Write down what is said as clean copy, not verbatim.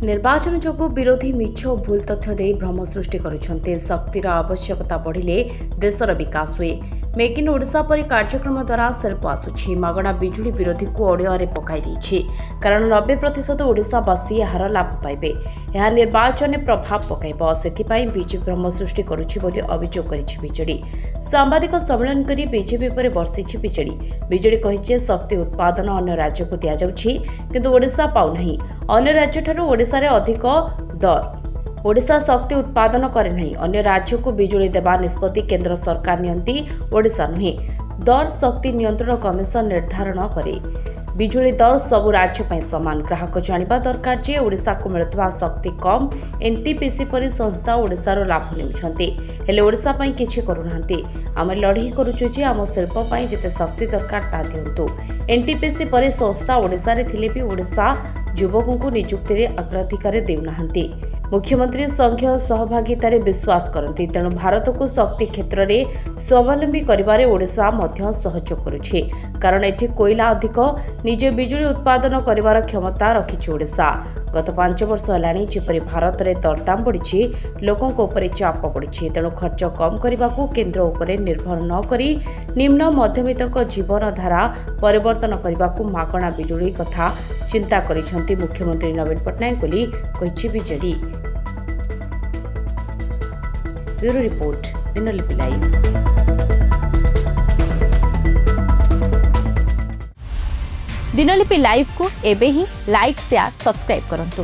निर्वाचन जोगु विरोधी मिछ और भूल तथ्य दे भ्रम सृष्टि करुछन्ते। शक्तिर आवश्यकता बढ़िले देशर विकास हुए। मेक इन ओडिशा परि कार्यक्रम द्वारा शिल्प आसुछि। मागणा बिजुली विरोधी को अड़ुआरे पकाई देछि। कारण 90% ओडिशावासी एहार लाभ पाइबे। यह निर्वाचन में प्रभाव पकाइब। सेथिपाई बीजेपी भ्रम सृष्टि करुछि बोली अभियोग करिछि बीजेडी। सांबादिक सम्मेलन करी बीजेपी पर बर्षिछि बीजेडी। बीजेडी कहिछि शक्ति उत्पादन अन्य राज्य को दिया जाउछि किंतु ओडिशा पाउ नाही। अन्य राज्य ठारू ओडिशा रे अधिक दर। ओडिशा शक्ति उत्पादन करे नहीं। अन्य राज्य को बिजुली देवा निष्पत्ति केंद्र सरकार नियंती, ओडिशा नुहे। दर शक्ति नियंत्रण कमिशन निर्धारण करे। बिजुली दर सबु राज्य पई समान। ग्राहक जानिबा दरकार जे ओडिशा को मिलुवा शक्ति कम। एनटीपीसी परि संस्था ओडिशार लाभ नेउछन्ते हेले ओडिशा पई किछि करूनांती। आमे लढी करूछु जे आम शिल्प पई जेते शक्ति दरकार ता दियंतु। एनटीपीसी परि संस्था ओडिशा रे थिले भी ओडिशा युवकों को नियुक्ति रे अग्राधिकार देउनाहांती। मुख्यमंत्री संघीय सहभागितार विश्वास करती। तेणु भारत को शक्ति क्षेत्र में स्वावलंबी करिबारे ओडिशा मध्य सहयोग करुछि। कारण एठी कोयला अधिक निजे बिजुली उत्पादन करिवार क्षमता रखिछि ओडिशा। गत 5 वर्ष हेलाणी जेपरि भारत में दरदाम बढ़िछि, लोकों ऊपर चाप पड़िछि। तेणु खर्च कम करने केंद्र उपरे निर्भर न करी निम्न मध्यमितक जीवन धारा परिवर्तन करने को मागणा बिजुली कथा चिंता करिसेंती मुख्यमंत्री नवीन पट्टनायक बोली कहिछि BJD. Bureau report, Dinalipi live. Dinalipi live को एबे ही लाइक शेयर सब्सक्राइब करंतु।